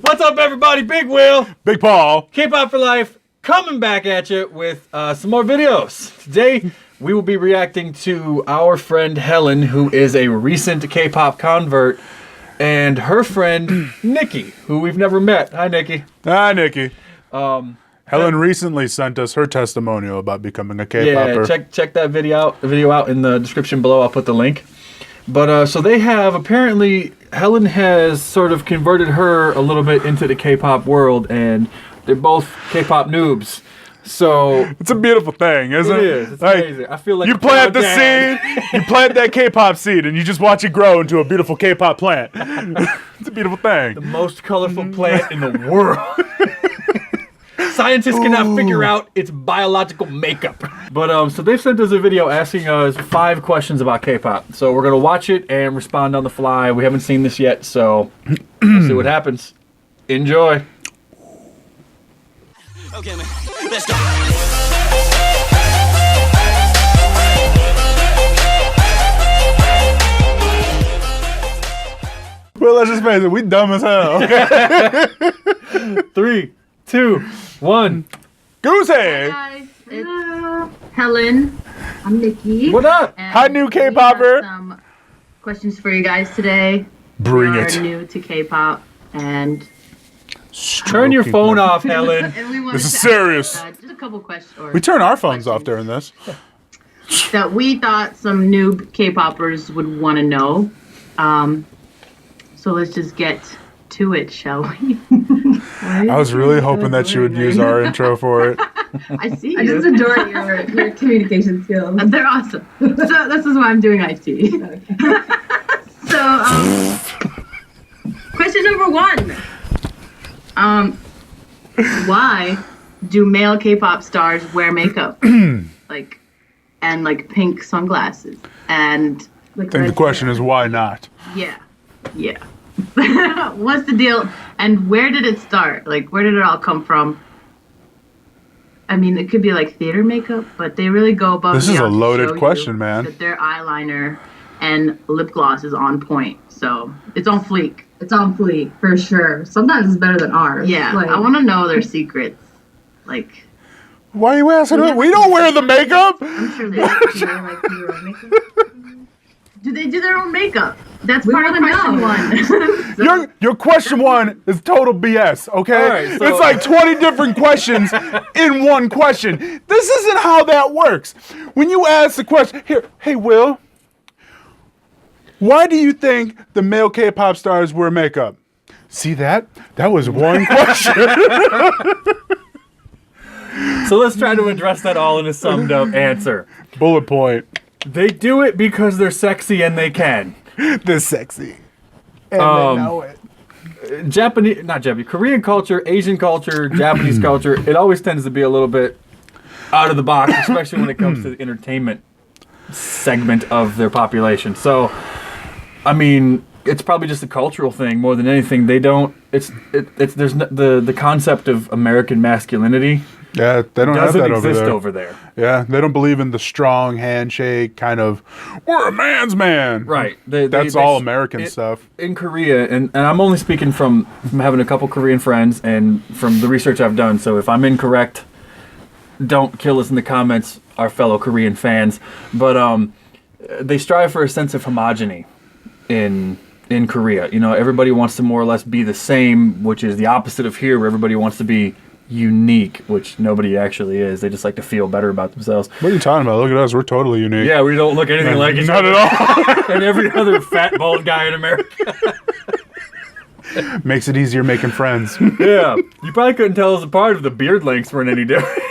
What's up, everybody? Big Will, Big Paul, Kpop for Life, coming back at you with some more videos. Today, we will be reacting to our friend Helen, who is a recent K-pop convert, and her friend Nikki, who we've never met. Hi, Nikki. Hi, Nikki. Helen recently sent us her testimonial about becoming a K-popper. Yeah, check that video out in the description below. I'll put the link. But so they have, apparently, Helen has sort of converted her a little bit into the K-pop world, and they're both K-pop noobs. So it's a beautiful thing, isn't it? It is. It's amazing. I feel like you plant the seed, you plant that K-pop seed, and you just watch it grow into a beautiful K-pop plant. It's a beautiful thing. The most colorful plant in the world. Scientists cannot figure out its biological makeup. But so they've sent us a video asking us 5 questions about K-pop. So we're gonna watch it and respond on the fly. We haven't seen this yet, so we'll see what happens. Enjoy. Okay, man. Let's go. Well, let's just face it, we dumb as hell. 3, 2, 1. Goose Hi egg. guys, it's Helen. I'm Nikki. What up? And Hi, new we K-popper. have some questions for you guys today. Bring we it. are new to K-pop, and Turn your phone off, Helen. we wanted This is to serious. ask, just a couple questions. We turn our phones off during this. That we thought some noob K-poppers would want to know. So let's just get to it, shall we? I was really hoping that you would use our intro for it. I see. I just adore your communication skills. They're awesome. So this is why I'm doing IT. So, question number 1. Why do male K-pop stars wear makeup, and pink sunglasses, and like? I think the question is why not? Yeah. What's the deal? And where did it start? Like, where did it all come from? I mean, it could be like theater makeup, but they really go above. This is a beyond to loaded show question, you man. That their eyeliner and lip gloss is on point, so it's on fleek. It's on fleek for sure. Sometimes it's better than ours. Yeah, Like, I want to know their secrets. Like, Why are you asking us? We don't wear the makeup. I'm sure they do they like do their own makeup? do. They do their own makeup. That's We part of wanna question know. 1. Your question 1 is total BS, okay? All right, so- it's like 20 different questions in one question. This isn't how that works. When you ask the question, here, hey, Will, why do you think the male K-pop stars wear makeup? See that? That was one question. So let's try to address that all in a summed up answer. Bullet point. They do it because they're sexy and they can. They're sexy. And they know it. Korean culture, Asian culture, Japanese culture, it always tends to be a little bit out of the box, especially when it comes to the entertainment segment of their population. So, I mean, it's probably just a cultural thing more than anything. They don't, there's the concept of American masculinity Yeah, they don't have doesn't that exist over there. Yeah, they don't believe in the strong handshake kind of, we're a man's man. Right. That's all American stuff. In Korea, and I'm only speaking from having a couple Korean friends and from the research I've done, so if I'm incorrect, don't kill us in the comments, our fellow Korean fans. But they strive for a sense of homogeny in Korea. You know, everybody wants to more or less be the same, which is the opposite of here, where everybody wants to be unique, which nobody actually is. They just like to feel better about themselves. What are you talking about? Look at us. We're totally unique. Yeah, we don't look anything like each Not other. at all. And every other fat, bald guy in America. Makes it easier making friends. Yeah. You probably couldn't tell us apart if the beard lengths weren't any different.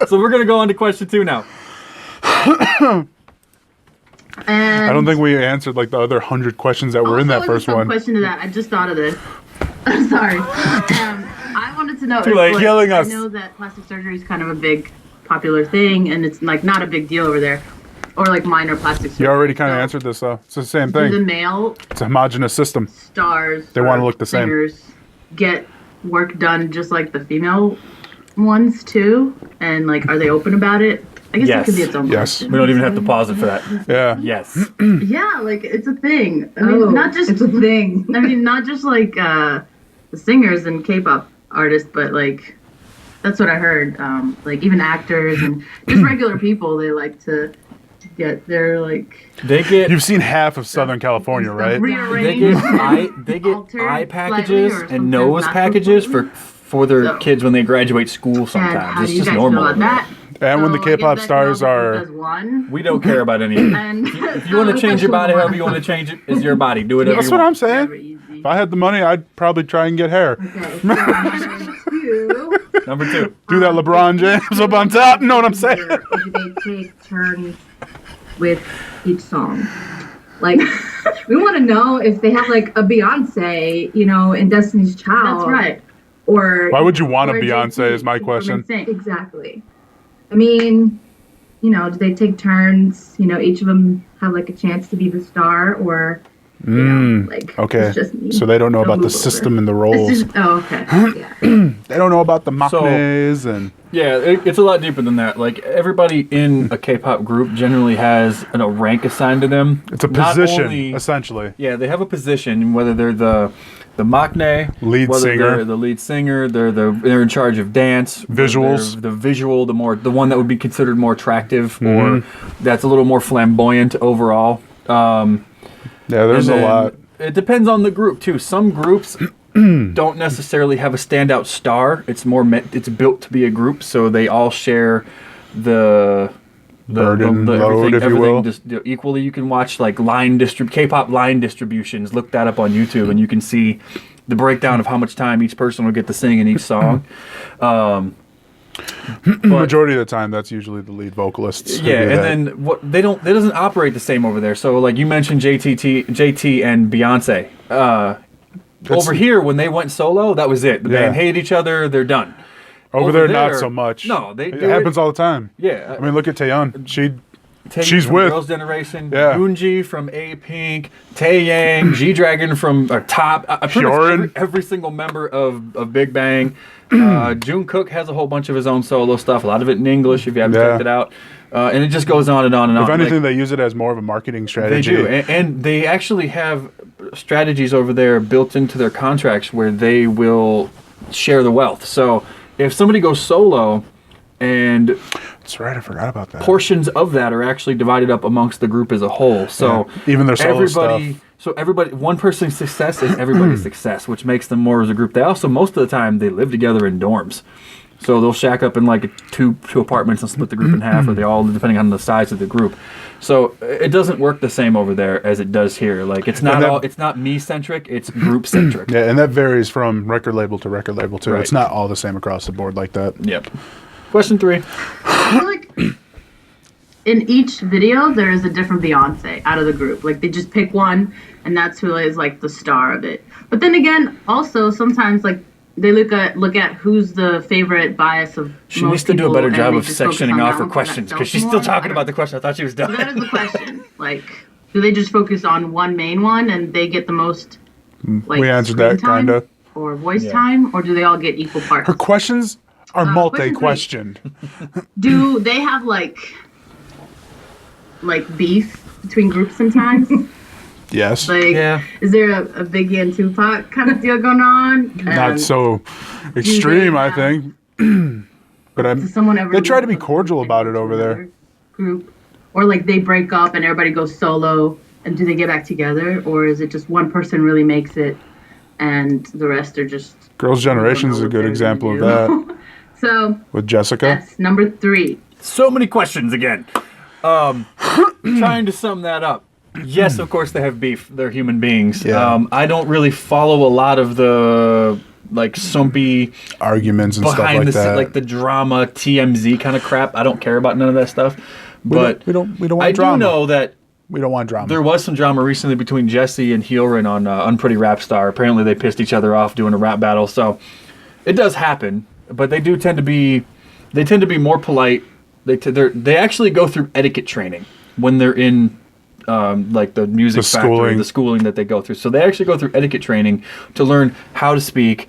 So we're going to go on to question 2 now. I don't think we answered like the other 100 questions that were in that first one. Question to that. I just thought of this. I'm sorry. I wanted to know. Too late. Killing us. I know that plastic surgery is kind of a big, popular thing, and it's like not a big deal over there, or like minor plastic surgery. You already kind of So, answered this, though. It's the same do the thing. male It's a homogenous system. stars They or wanna look the same. singers get work done just like the female ones too? And like, are they open about it? I guess Yes. that could be its own Yes. question. We don't even have to pause it for that. Yeah. Yes. Yeah, like it's a thing. I mean, not just it's a thing. I mean, not just like the singers and K-pop artists, but like that's what I heard. Like even actors and just regular people, they like to get their like They get You've seen half of Southern California, stuff right? they rearranged. get altered eye slightly packages or and sometimes nose not so packages slightly. for their So- kids when they graduate school. And Sometimes how it's do you just guys normal. feel over about there. that? And when the So I guess K-pop that stars counts if are, it does one. We don't care about any of it. And If you want to change your body however you want to change it, it's your body. Do whatever that's you what I'm want. saying. Very easy. If I had the money, I'd probably try and get hair. Okay, so number 2. Number 2. Do that LeBron James up on top. Know what I'm saying? If they take turns with each song. Like, we want to know if they have like a Beyonce, in Destiny's Child. That's right. Or Why would you want a Or Beyonce? JT Is my from question. NSYNC. exactly. I mean, do they take turns? Each of them have like a chance to be the star, or like Okay. it's just me. So they don't know about the move over. system and the It's roles. just, oh, okay. Yeah. They don't know about the maknaes and Yeah, it's a lot deeper than that. Like everybody in a K-pop group generally has a rank assigned to them. it's a Not position only- essentially. Yeah, they have a position, whether they're the maknae, Lead whether singer. they're the lead singer, they're in charge of dance, Visuals. they're the visual, the one that would be considered more attractive or Mm-hmm. that's a little more flamboyant overall. Yeah, there's And a then lot. It depends on the group too. Some groups don't necessarily have a standout star. It's it's built to be a group, so they all share the Burden, load, everything, if you everything will. just equally. You can watch like K-pop line distributions. Look that up on YouTube, and you can see the breakdown of how much time each person will get to sing in each song. Majority of the time, that's usually the lead vocalists. who Yeah, do and that. then they doesn't operate the same over there. So like you mentioned JT and Beyonce. Over here when they went solo, that was it. The Yeah. band hated each other, they're done. over there, not so much. No, they It do happens all the time. Yeah. I mean, look at Taeyeon. Tae she's from with- Girls' Generation, Yeah. Yoonji from A-Pink, Taeyang, G-Dragon from Top. Pretty much Hyorin. every single member of Big Bang. Jungkook has a whole bunch of his own solo stuff. A lot of it in English if you haven't Yeah. checked it out. And it just goes on and on and on. If anything, Like, they use it as more of a marketing they strategy. do, and they actually have strategies over there built into their contracts where they will share the wealth. So if somebody goes solo, and That's right. I forgot about that. portions of that are actually divided up amongst the group as a whole. So Yeah, even their solo everybody, stuff. so everybody, one person's success is everybody's success, which makes them more as a group. They also most of the time they live together in dorms. So they'll shack up in like two apartments and split the group in half, or they all, depending on the size of the group. So it doesn't work the same over there as it does here. Like it's not that- it's not me centric, it's group centric. Yeah, and that varies from record label to record label too. Right. It's not all the same across the board like that. Yep. Question 3. I feel like in each video there is a different Beyonce out of the group. Like they just pick one, and that's who is like the star of it. But then again, also sometimes like they look at who's the favorite bias of. She most needs to do a people, better and job they of just focus sectioning on off that her one questions that because she's sells still more. talking about the question. I thought she was done. So that is the question. Like, do they just focus on one main one and they get the most? Like, We answered screen that, time kinda. Or voice Yeah. time, or do they all get equal parts? Her questions are question multi-questioned. Do they have like beef between groups sometimes? Yes. Like, Yeah. is there a Biggie and Tupac kind of deal going on? Not And so extreme, I have- think. But Does someone ever? they try to be leave cordial about it to over there. another Group, or like they break up and everybody goes solo, and do they get back together, or is it just one person really makes it, and the rest are just? Girls' Generation is know a what good they're example of gonna that So with Jessica. that's number 3. So many questions again. Trying to sum that up. Yes, of course they have beef. They're human beings. Yeah. I don't really follow a lot of the like sumpy Arguments and stuff behind like the that. like the drama TMZ kind of crap. I don't care about none of that stuff. But we don't want I drama. do know that We don't want drama. there was some drama recently between Jesse and Hyorin on Unpretty Rap Star. Apparently they pissed each other off doing a rap battle. So it does happen, but they do tend to be more polite. They actually go through etiquette training when they're in like the music factory, the schooling that they go through. So they actually go through etiquette training to learn how to speak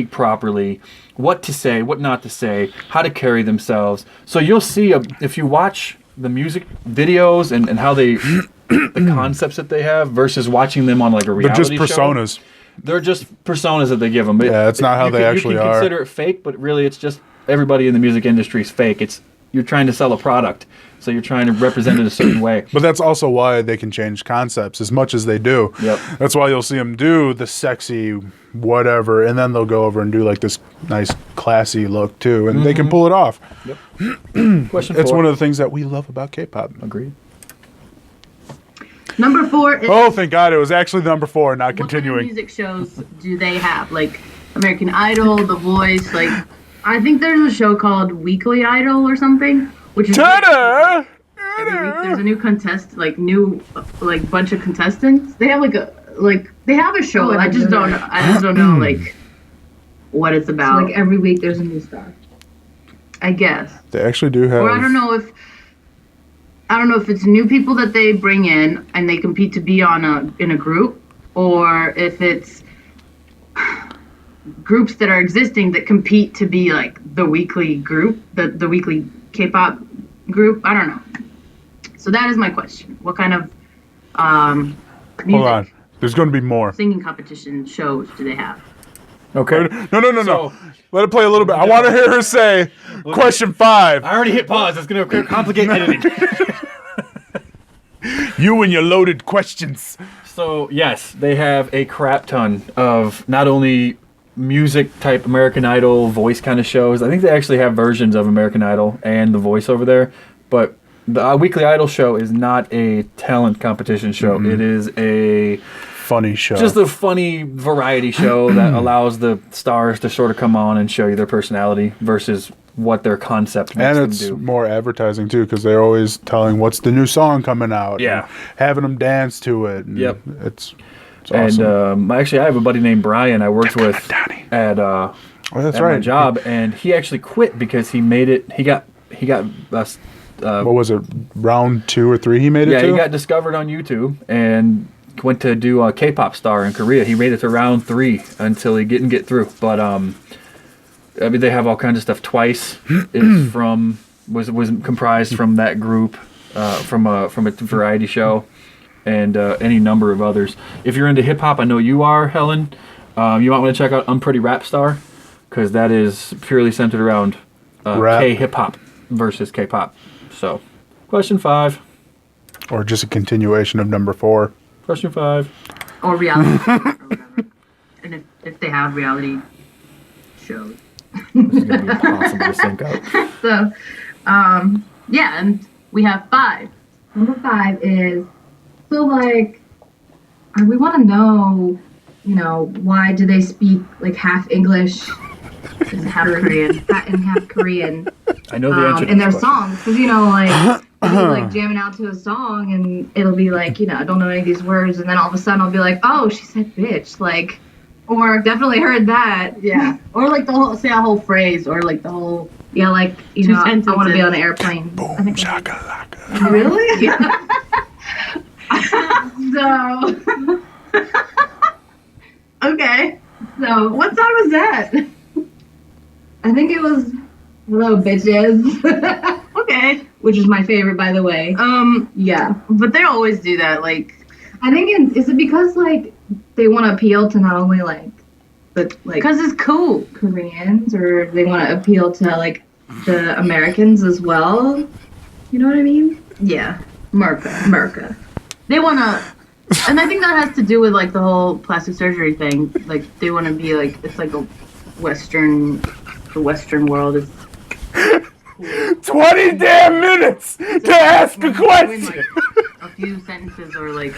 properly, what to say, what not to say, how to carry themselves. So you'll see, if you watch the music videos and how they, the concepts that they have versus watching them on like a reality show. They're just personas. They're just personas that they give them. Yeah, it's not how they actually are. You can consider it fake, but really it's just everybody in the music industry is fake. You're trying to sell a product, so you're trying to represent it a certain way. But that's also why they can change concepts as much as they do. Yep. That's why you'll see them do the sexy whatever, and then they'll go over and do like this nice classy look too, and they can pull it off. Yep. Question 4. It's one of the things that we love about K-pop. Agreed. Number 4 is... Oh, thank God, it was actually number 4, not continuing. What kind of music shows do they have? Like American Idol, The Voice, like... I think there's a show called Weekly Idol or something, which is... Ta-da! Every week there's a new bunch of contestants. They have they have a show. I just don't know like what it's about. So, like every week there's a new star. I guess. They actually do have... Or I don't know if it's new people that they bring in and they compete to be in a group, or if it's groups that are existing that compete to be like the weekly group, the weekly K-pop group. I don't know. So that is my question. What kind of music, Hold on. There's going to be more. singing competition shows do they have? Okay. No. Let it play a little bit. I want to hear her say question 5. I already hit pause. It's going to complicate editing. You and your loaded questions. So, yes, they have a crap ton of not only music type American Idol voice kind of shows. I think they actually have versions of American Idol and The Voice over there. But the Weekly Idol show is not a talent competition show. It is a funny show. Just a funny variety show that allows the stars to sort of come on and show you their personality versus what their concept makes them do. And it's more advertising too, because they're always telling what's the new song coming out. Yeah. And having them dance to it. And Yep. It's awesome. And actually, I have a buddy named Brian I worked with at my job, and he actually quit because he made it. He got what was it? Round 2 or 3 he made it to? Yeah, he got discovered on YouTube and went to do a K-pop star in Korea. He made it to round 3 until he didn't get through. But I mean, they have all kinds of stuff. Twice was comprised from that group, from a variety show, and any number of others. If you're into hip hop, I know you are, Helen. You might want to check out Unpretty Rap Star, because that is purely centered around K-hip hop versus K-pop. So, question 5. Or just a continuation of number 4. Question 5. Or reality shows or whatever. And if they have reality shows. This is going to be impossible to sync up. So, yeah, and we have 5. Number 5 is, so like, we want to know, why do they speak like half English and half Korean? And half Korean. I know the answer to in their this question. songs, because like they'll be like jamming out to a song, and it'll be like I don't know any of these words, and then all of a sudden I'll be like, oh, she said bitch, like, or definitely heard that, yeah, or like say a whole phrase, or like the whole like two I sentences. want to be on an airplane. Boom, I think shakalaka. really? Yeah. So okay, so what song was that? I think it was Hello Bitches. Okay. Which is my favorite, by the way. Yeah. But they always do that, like, I think is it because like they want to appeal to not only like because it's cool Koreans, or they want to appeal to like the Americans as well. You know what I mean? Yeah. Merca. They want to, and I think that has to do with like the whole plastic surgery thing. Like they want to be like, it's like the Western world is 20 damn minutes to ask a question. Like, a few sentences, or like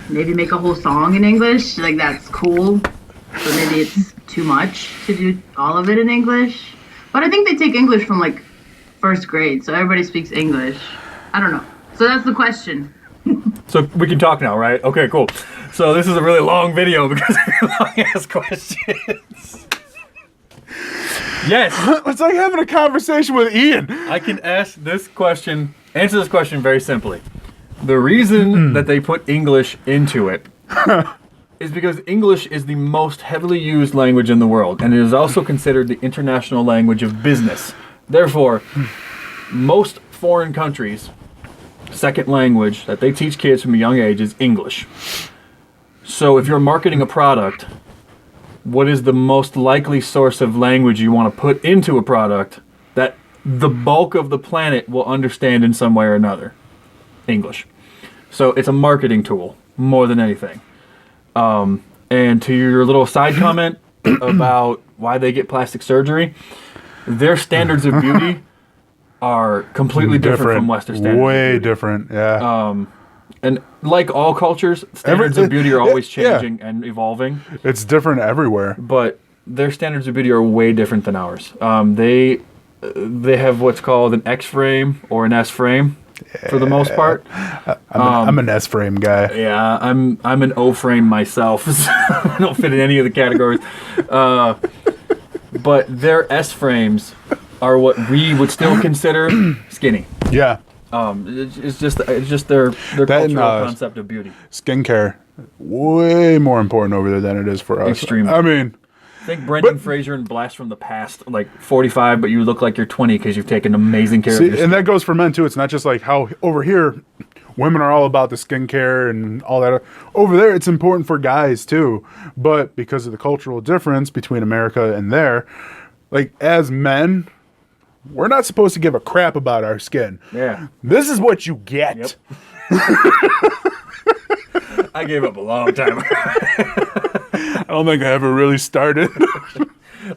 maybe make a whole song in English. Like that's cool, but maybe it's too much to do all of it in English. But I think they take English from like first grade, so everybody speaks English. I don't know. So that's the question. So we can talk now, right? Okay, cool. So this is a really long video because of your long-ass questions. Yes. It's like having a conversation with Ian. I can answer this question very simply. The reason that they put English into it is because English is the most heavily used language in the world, and it is also considered the international language of business. Therefore, most foreign countries' second language that they teach kids from a young age is English. So if you're marketing a product, what is the most likely source of language you want to put into a product that the bulk of the planet will understand in some way or another? English. So it's a marketing tool more than anything. And to your little side comment about why they get plastic surgery, their standards of beauty are completely different from Western standards. Way different, yeah. And like all cultures, standards of beauty are always changing and evolving. It's different everywhere. But their standards of beauty are way different than ours. They have what's called an X frame or an S frame. For the most part, I'm an S frame guy. Yeah, I'm an O frame myself. So I don't fit in any of the categories. But their S frames are what we would still consider skinny. Yeah. It's just their cultural concept of beauty. Skincare, way more important over there than it is for us. Extremely. I mean, think Brendan Fraser and Blast from the Past, like 45, but you look like you're 20 because you've taken amazing care of your skin. And that goes for men too. It's not just like how over here, women are all about the skincare and all that. Over there, it's important for guys too. But because of the cultural difference between America and there, like as men, we're not supposed to give a crap about our skin. Yeah. This is what you get. Yep. I gave up a long time ago. I don't think I ever really started.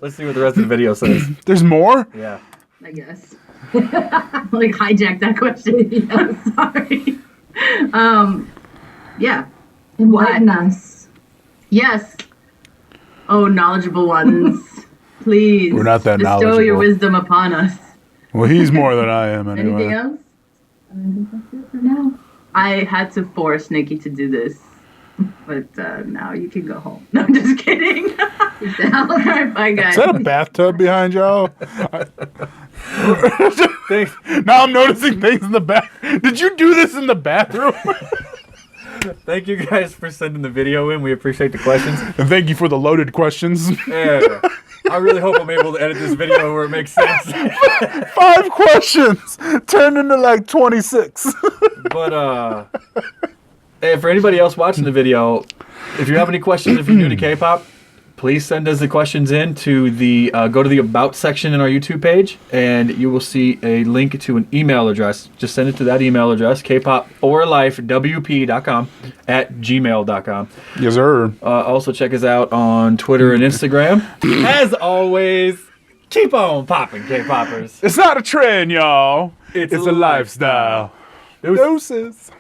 Let's see what the rest of the video says. There's more? Yeah. I guess. Like hijack that question. Yeah, sorry. Yeah. Enlighten us. Yes. Oh, knowledgeable ones. Please. We're not that bestow knowledgeable. your wisdom upon us. Well, he's more than I am anyway. Anything else? I think that's it for now. I had to force Nikki to do this. But now you can go home. No, I'm just kidding. All right, bye, guys. Is that a bathtub behind y'all? Now I'm noticing things in the back. Did you do this in the bathroom? Thank you guys for sending the video in. We appreciate the questions. And thank you for the loaded questions. Yeah. I really hope I'm able to edit this video where it makes sense. 5 questions turned into like 26. But hey, for anybody else watching the video, if you have any questions, if you're new to K-pop, please send us the questions in to the go to the About section in our YouTube page, and you will see a link to an email address. Just send it to that email address, kpopforlifewp.com@gmail.com. Yes, sir. Also, check us out on Twitter and Instagram. As always, keep on popping, K-poppers. It's not a trend, y'all. It's a lifestyle. Deuces.